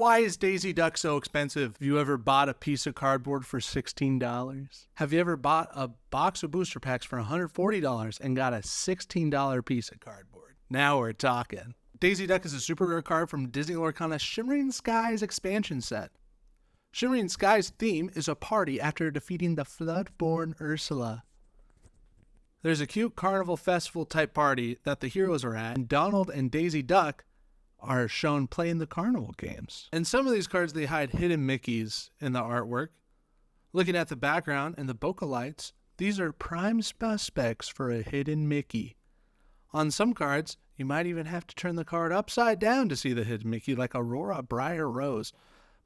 Why is Daisy Duck so expensive? Have you ever bought a piece of cardboard for $16? Have you ever bought a box of booster packs for $140 and got a $16 piece of cardboard? Now we're talking. Daisy Duck is a super rare card from Disney Lorcana Shimmering Skies expansion set. Shimmering Skies' theme is a party after defeating the Floodborn Ursula. There's a cute carnival festival type party that the heroes are at, and Donald and Daisy Duck are shown playing the carnival games. In some of these cards, they hide hidden Mickeys in the artwork. Looking at the background and the bokeh lights, these are prime suspects for a hidden Mickey. On some cards, you might even have to turn the card upside down to see the hidden Mickey, like Aurora Briar Rose.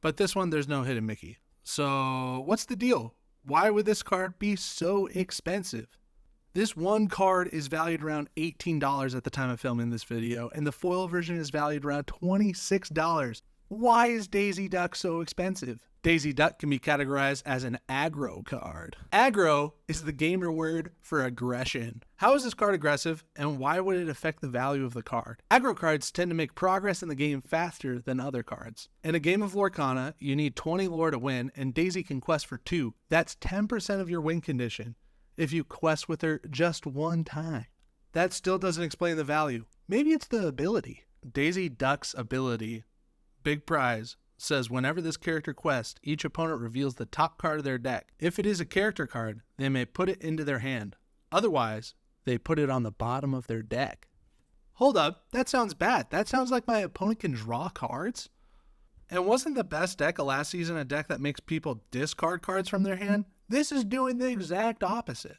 But this one, there's no hidden Mickey. So what's the deal? Why would this card be so expensive? This one card is valued around $18 at the time of filming this video, and the foil version is valued around $26. Why is Daisy Duck so expensive? Daisy Duck can be categorized as an aggro card. Aggro is the gamer word for aggression. How is this card aggressive, and why would it affect the value of the card? Aggro cards tend to make progress in the game faster than other cards. In a game of Lorcana, you need 20 lore to win, and Daisy can quest for 2. That's 10% of your win condition if you quest with her just one time. That still doesn't explain the value. Maybe it's the ability. Daisy Duck's ability, Big Prize, says whenever this character quests, each opponent reveals the top card of their deck. If it is a character card, they may put it into their hand. Otherwise, they put it on the bottom of their deck. Hold up, that sounds bad. That sounds like my opponent can draw cards? And wasn't the best deck of last season a deck that makes people discard cards from their hand? This is doing the exact opposite.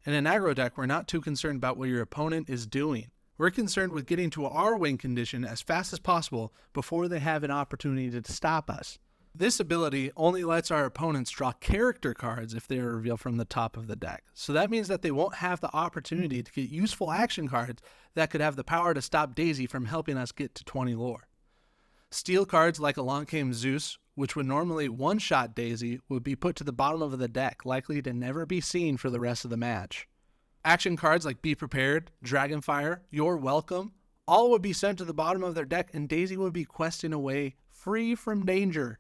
In an aggro deck, we're not too concerned about what your opponent is doing. We're concerned with getting to our win condition as fast as possible before they have an opportunity to stop us. This ability only lets our opponents draw character cards if they are revealed from the top of the deck. So that means that they won't have the opportunity to get useful action cards that could have the power to stop Daisy from helping us get to 20 lore. Steal cards like Along Came Zeus, which would normally one-shot Daisy, would be put to the bottom of the deck, likely to never be seen for the rest of the match. Action cards like Be Prepared, Dragonfire, You're Welcome, all would be sent to the bottom of their deck, and Daisy would be questing away free from danger.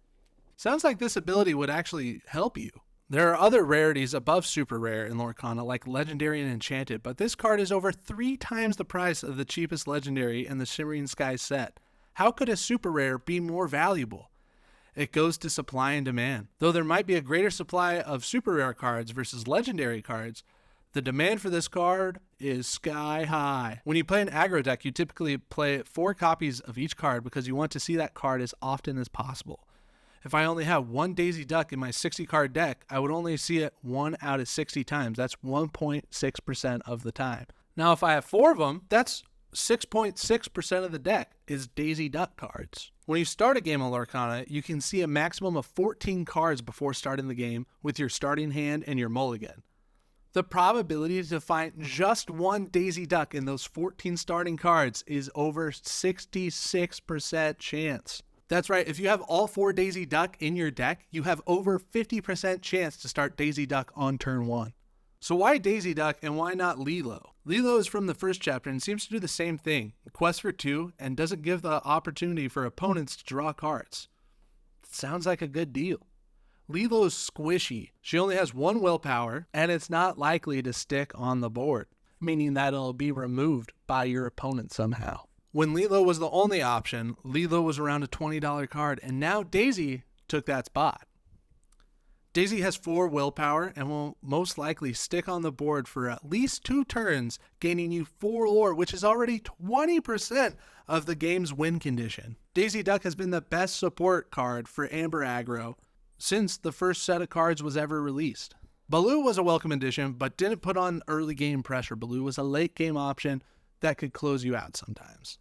Sounds like this ability would actually help you. There are other rarities above super rare in Lorcana, like Legendary and Enchanted, but this card is over 3 times the price of the cheapest Legendary in the Shimmering Skies set. How could a super rare be more valuable? It goes to supply and demand. Though there might be a greater supply of super rare cards versus legendary cards, the demand for this card is sky high. When you play an aggro deck, you typically play 4 copies of each card because you want to see that card as often as possible. If I only have one Daisy Duck in my 60 card deck, I would only see it 1 out of 60 times. That's 1.6% of the time. Now, if I have 4 of them, that's 6.6% of the deck is Daisy Duck cards. When you start a game of Lorcana, you can see a maximum of 14 cards before starting the game with your starting hand and your mulligan. The probability to find just one Daisy Duck in those 14 starting cards is over 66% chance. That's right, if you have all 4 Daisy Duck in your deck, you have over 50% chance to start Daisy Duck on turn 1. So why Daisy Duck and why not Lilo? Lilo is from the first chapter and seems to do the same thing, quest for 2, and doesn't give the opportunity for opponents to draw cards. Sounds like a good deal. Lilo's squishy. She only has 1 willpower, and it's not likely to stick on the board, meaning that it'll be removed by your opponent somehow. When Lilo was the only option, Lilo was around a $20 card, and now Daisy took that spot. Daisy has 4 willpower and will most likely stick on the board for at least 2 turns, gaining you 4 lore, which is already 20% of the game's win condition. Daisy Duck has been the best support card for Amber Aggro since the first set of cards was ever released. Baloo was a welcome addition, but didn't put on early game pressure. Baloo was a late game option that could close you out sometimes.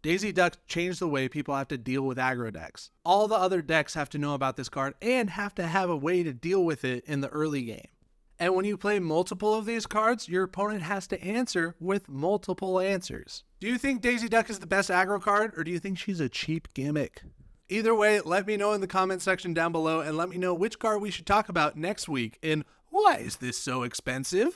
Daisy Duck changed the way people have to deal with aggro decks. All the other decks have to know about this card and have to have a way to deal with it in the early game. And when you play multiple of these cards, your opponent has to answer with multiple answers. Do you think Daisy Duck is the best aggro card, or do you think she's a cheap gimmick? Either way, let me know in the comment section down below, and let me know which card we should talk about next week in Why Is This So Expensive?